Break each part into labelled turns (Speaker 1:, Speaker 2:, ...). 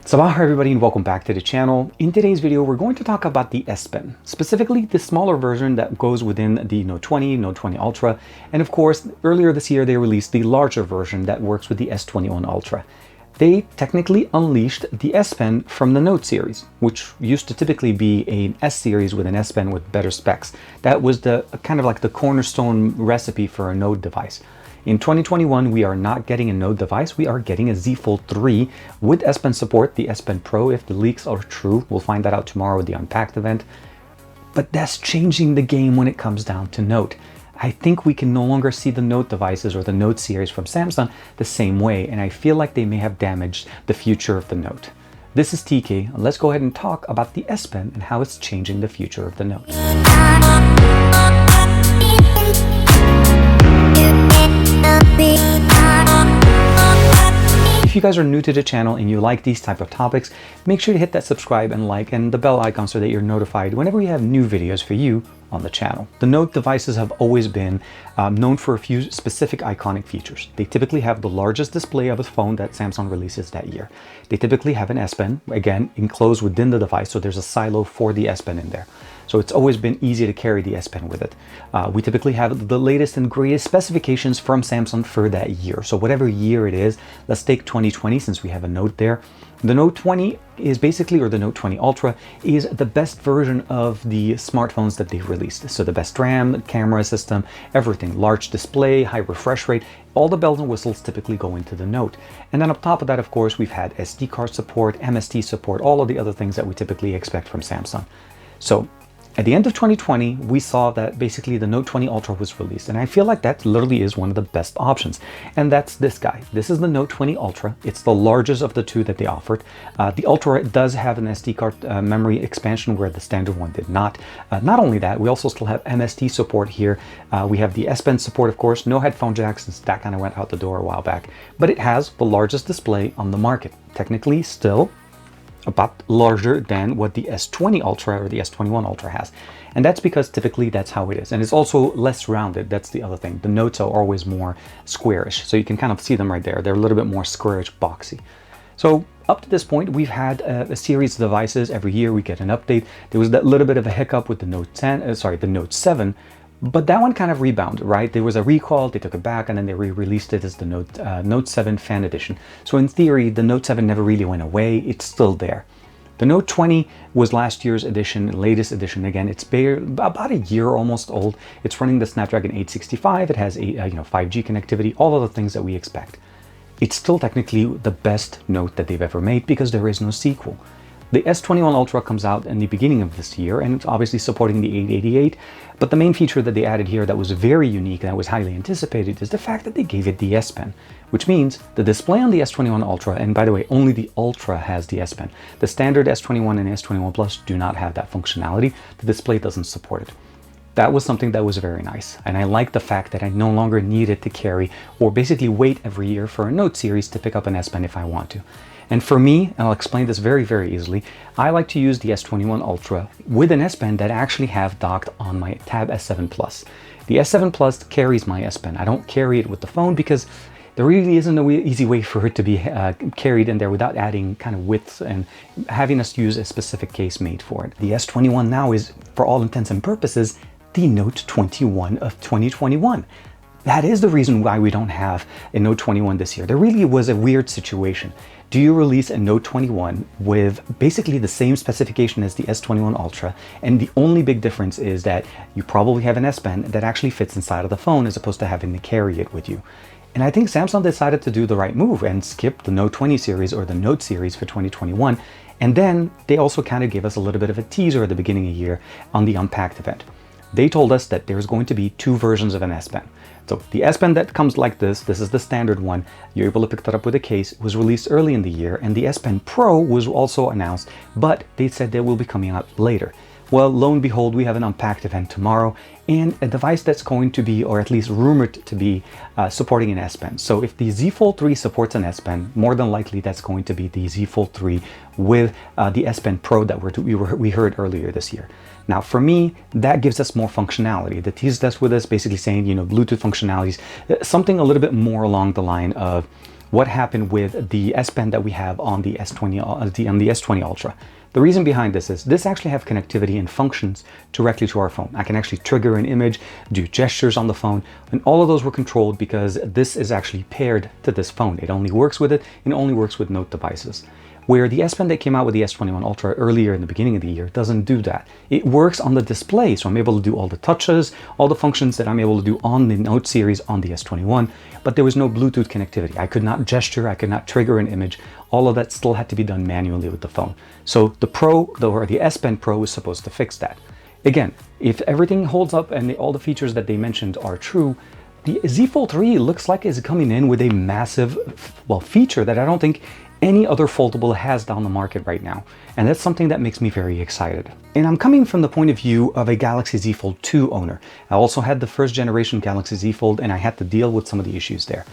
Speaker 1: Sabah everybody and welcome back to the channel. In today's video, we're going to talk about the S Pen, specifically the smaller version that goes within the Note 20, Note 20 Ultra, and of course, earlier this year they released the larger version that works with the S21 Ultra. They technically unleashed the S Pen from the Note series, which used to typically be an S series with an S Pen with better specs. That was the kind of like the cornerstone recipe for a Note device. In 2021, we are not getting a Note device, we are getting a Z Fold 3 with S Pen support, the S Pen Pro, if the leaks are true. We'll find that out tomorrow with the Unpacked event. But that's changing the game when it comes down to Note. I think we can no longer see the Note devices or the Note series from Samsung the same way, and I feel like they may have damaged the future of the Note. This is TK, and let's go ahead and talk about the S Pen and how it's changing the future of the Note. If you guys are new to the channel and you like these type of topics, make sure to hit that subscribe and like and the bell icon so that you're notified whenever we have new videos for you on the channel. The Note devices have always been known for a few specific iconic features. They typically have the largest display of a phone that Samsung releases that year. They typically have an S Pen, again, enclosed within the device, so there's a silo for the S Pen in there. So it's always been easy to carry the S Pen with it. We typically have the latest and greatest specifications from Samsung for that year. So whatever year it is, let's take 2020 since we have a Note there. The Note 20 is basically, or the Note 20 Ultra, is the best version of the smartphones that they've released. So the best RAM, camera system, everything, large display, high refresh rate, all the bells and whistles typically go into the Note. And then on top of that, of course, we've had SD card support, MST support, all of the other things that we typically expect from Samsung. So at the end of 2020, we saw that basically the Note 20 Ultra was released, and I feel like that literally is one of the best options. And that's this guy. This is the Note 20 Ultra. It's the largest of the two that they offered. The Ultra does have an SD card memory expansion where the standard one did not. Not only that, we also still have MST support here. We have the S Pen support, of course, no headphone jack since that kind of went out the door a while back. But it has the largest display on the market. Technically, still about larger than what the S20 Ultra or the S21 Ultra has. And that's because typically that's how it is. And it's also less rounded. That's the other thing. The Notes are always more squarish. So you can kind of see them right there. They're a little bit more squarish, boxy. So up to this point, we've had a series of devices. Every year we get an update. There was that little bit of a hiccup with the Note 10, the Note 7. But that one kind of rebounded, right? There was a recall, they took it back, and then they re-released it as the Note 7 Fan Edition. So in theory, the Note 7 never really went away. It's still there. The Note 20 was last year's edition, latest edition. Again, it's about a year almost old. It's running the Snapdragon 865. It has a 5G connectivity, all of the things that we expect. It's still technically the best Note that they've ever made because there is no sequel. The S21 Ultra comes out in the beginning of this year, and it's obviously supporting the 888, but the main feature that they added here that was very unique and that was highly anticipated is the fact that they gave it the S Pen, which means the display on the S21 Ultra, and by the way, only the Ultra has the S Pen. The standard S21 and S21 Plus do not have that functionality. The display doesn't support it. That was something that was very nice, and I like the fact that I no longer needed to carry or basically wait every year for a Note series to pick up an S Pen if I want to. And for me, and I'll explain this very, very easily, I like to use the S21 Ultra with an S Pen that I actually have docked on my Tab S7 Plus. The S7 Plus carries my S Pen. I don't carry it with the phone because there really isn't an easy way for it to be carried in there without adding kind of width and having us use a specific case made for it. The S21 now is, for all intents and purposes, the Note 21 of 2021. That is the reason why we don't have a Note 21 this year. There really was a weird situation. Do you release a Note 21 with basically the same specification as the S21 Ultra, and the only big difference is that you probably have an S Pen that actually fits inside of the phone as opposed to having to carry it with you? And I think Samsung decided to do the right move and skip the Note 20 series or the Note series for 2021. And then they also kind of gave us a little bit of a teaser at the beginning of the year on the Unpacked event. They told us that there's going to be two versions of an S Pen. So the S Pen that comes like this is the standard one. You're able to pick that up with a case. It was released early in the year, and the S Pen Pro was also announced, but they said they will be coming out later. Well, lo and behold, we have an Unpacked event tomorrow, and a device that's going to be, or at least rumored to be, supporting an S Pen. So if the Z Fold 3 supports an S Pen, more than likely that's going to be the Z Fold 3 with the S Pen Pro that we heard earlier this year. Now, for me, that gives us more functionality. They teased us with us, basically saying, Bluetooth functionalities, something a little bit more along the line of what happened with the S Pen that we have on the S20 on the S20 Ultra. The reason behind this is this actually have connectivity and functions directly to our phone. I can actually trigger an image, do gestures on the phone, and all of those were controlled because this is actually paired to this phone. It only works with it, and it only works with Note devices. Where the S Pen that came out with the S21 Ultra earlier in the beginning of the year doesn't do that. It works on the display, so I'm able to do all the touches, all the functions that I'm able to do on the Note series on the S21, but there was no Bluetooth connectivity. I could not gesture, I could not trigger an image. All of that still had to be done manually with the phone. So the Pro, or the S Pen Pro, is supposed to fix that. Again, if everything holds up and all the features that they mentioned are true, the Z Fold 3 looks like it's coming in with a massive, well, feature that I don't think any other foldable has down the market right now. And that's something that makes me very excited. And I'm coming from the point of view of a Galaxy Z Fold 2 owner. I also had the first generation Galaxy Z Fold, and I had to deal with some of the issues there.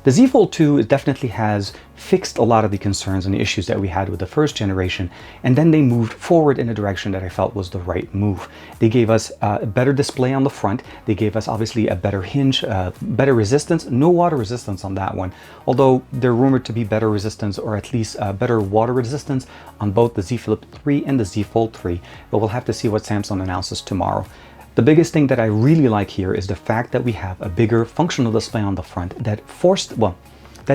Speaker 1: The Z Fold 2 definitely has fixed a lot of the concerns and the issues that we had with the first generation, and then they moved forward in a direction that I felt was the right move. They gave us a better display on the front, they gave us obviously a better hinge, better resistance, no water resistance on that one, although they're rumored to be better resistance, or at least better water resistance on both the Z Flip 3 and the Z Fold 3, but we'll have to see what Samsung announces tomorrow. The biggest thing that I really like here is the fact that we have a bigger functional display on the front that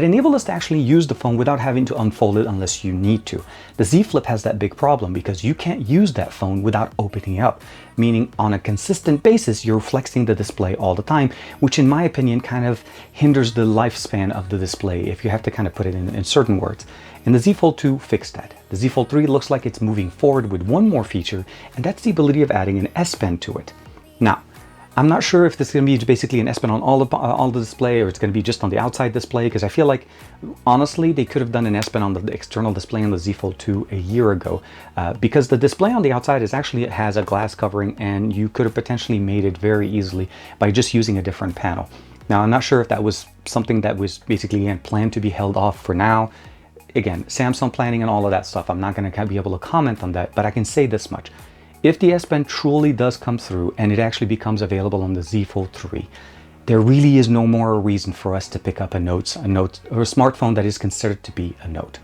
Speaker 1: enabled us to actually use the phone without having to unfold it unless you need to. The Z Flip has that big problem because you can't use that phone without opening it up, meaning on a consistent basis you're flexing the display all the time, which in my opinion kind of hinders the lifespan of the display if you have to kind of put it in certain words. And the Z Fold 2 fixed that. The Z Fold 3 looks like it's moving forward with one more feature, and that's the ability of adding an S Pen to it. Now, I'm not sure if this is going to be basically an S Pen on all the display, or it's going to be just on the outside display, because I feel like, honestly, they could have done an S Pen on the external display on the Z Fold 2 a year ago, because the display on the outside it has a glass covering, and you could have potentially made it very easily by just using a different panel. Now, I'm not sure if that was something that was basically, again, planned to be held off for now. Again, Samsung planning and all of that stuff, I'm not going to be able to comment on that, but I can say this much. If the S Pen truly does come through and it actually becomes available on the Z Fold 3, there really is no more reason for us to pick up a Note or a smartphone that is considered to be a Note.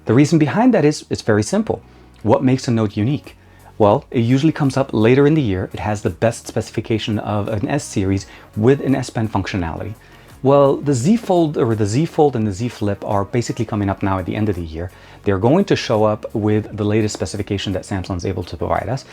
Speaker 1: The reason behind that is it's very simple. What makes a Note unique? Well, it usually comes up later in the year. It has the best specification of an S series with an S Pen functionality. Well, the Z Fold and the Z Flip are basically coming up now at the end of the year. They're going to show up with the latest specification that Samsung is able to provide us.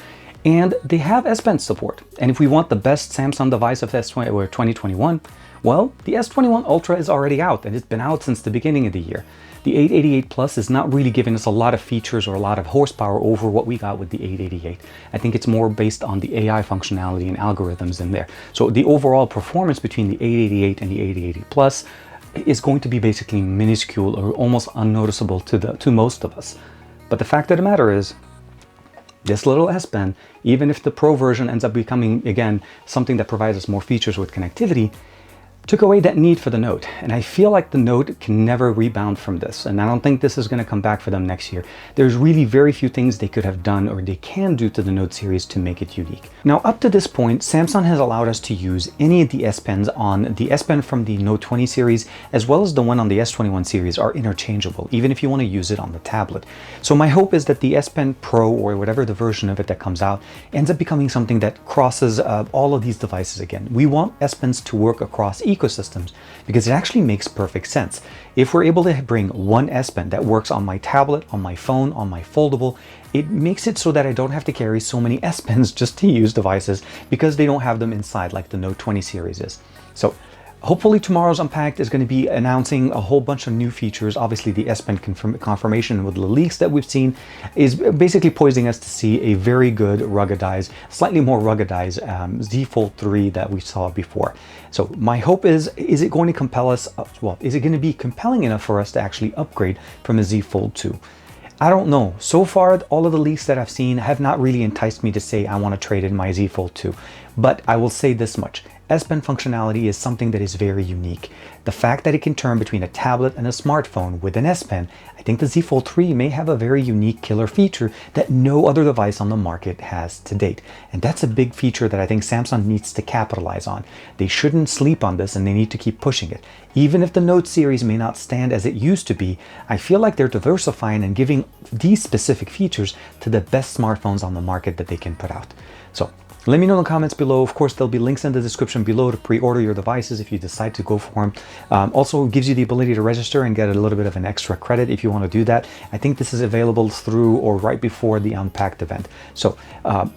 Speaker 1: And they have S Pen support. And if we want the best Samsung device of 2021, well, the S21 Ultra is already out, and it's been out since the beginning of the year. The 888 Plus is not really giving us a lot of features or a lot of horsepower over what we got with the 888. I think it's more based on the AI functionality and algorithms in there. So the overall performance between the 888 and the 888 Plus is going to be basically minuscule or almost unnoticeable to most of us. But the fact of the matter is, this little S Pen, even if the Pro version ends up becoming, again, something that provides us more features with connectivity, took away that need for the Note. And I feel like the Note can never rebound from this. And I don't think this is going to come back for them next year. There's really very few things they could have done or they can do to the Note series to make it unique. Now, up to this point, Samsung has allowed us to use any of the S Pens on the S Pen from the Note 20 series, as well as the one on the S21 series are interchangeable, even if you want to use it on the tablet. So my hope is that the S Pen Pro, or whatever the version of it that comes out, ends up becoming something that crosses all of these devices again. We want S Pens to work across ecosystems because it actually makes perfect sense. If we're able to bring one S Pen that works on my tablet, on my phone, on my foldable, it makes it so that I don't have to carry so many S Pens just to use devices because they don't have them inside like the Note 20 series is. So hopefully tomorrow's Unpacked is going to be announcing a whole bunch of new features. Obviously the S Pen confirmation with the leaks that we've seen is basically poising us to see a very good ruggedized, slightly more ruggedized Z Fold 3 that we saw before. So my hope is it going to compel us, well, is it going to be compelling enough for us to actually upgrade from a Z Fold 2? I don't know. So far, all of the leaks that I've seen have not really enticed me to say I want to trade in my Z Fold 2. But I will say this much. S Pen functionality is something that is very unique. The fact that it can turn between a tablet and a smartphone with an S Pen, I think the Z Fold 3 may have a very unique killer feature that no other device on the market has to date. And that's a big feature that I think Samsung needs to capitalize on. They shouldn't sleep on this, and they need to keep pushing it. Even if the Note series may not stand as it used to be, I feel like they're diversifying and giving these specific features to the best smartphones on the market that they can put out. So let me know in the comments below. Of course, there'll be links in the description below to pre-order your devices if you decide to go for them. Also, it gives you the ability to register and get a little bit of an extra credit if you want to do that. I think this is available through or right before the Unpacked event. So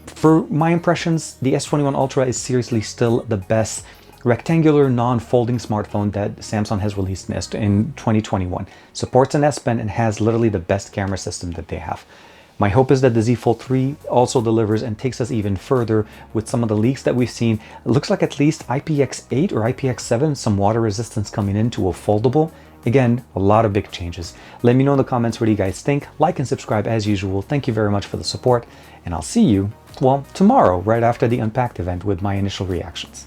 Speaker 1: for my impressions, the S21 Ultra is seriously still the best rectangular non-folding smartphone that Samsung has released in 2021. Supports an S Pen and has literally the best camera system that they have. My hope is that the Z Fold 3 also delivers and takes us even further with some of the leaks that we've seen. It looks like at least IPX8 or IPX7, some water resistance coming into a foldable. Again, a lot of big changes. Let me know in the comments what you guys think. Like and subscribe as usual. Thank you very much for the support, and I'll see you, well, tomorrow, right after the Unpacked event with my initial reactions.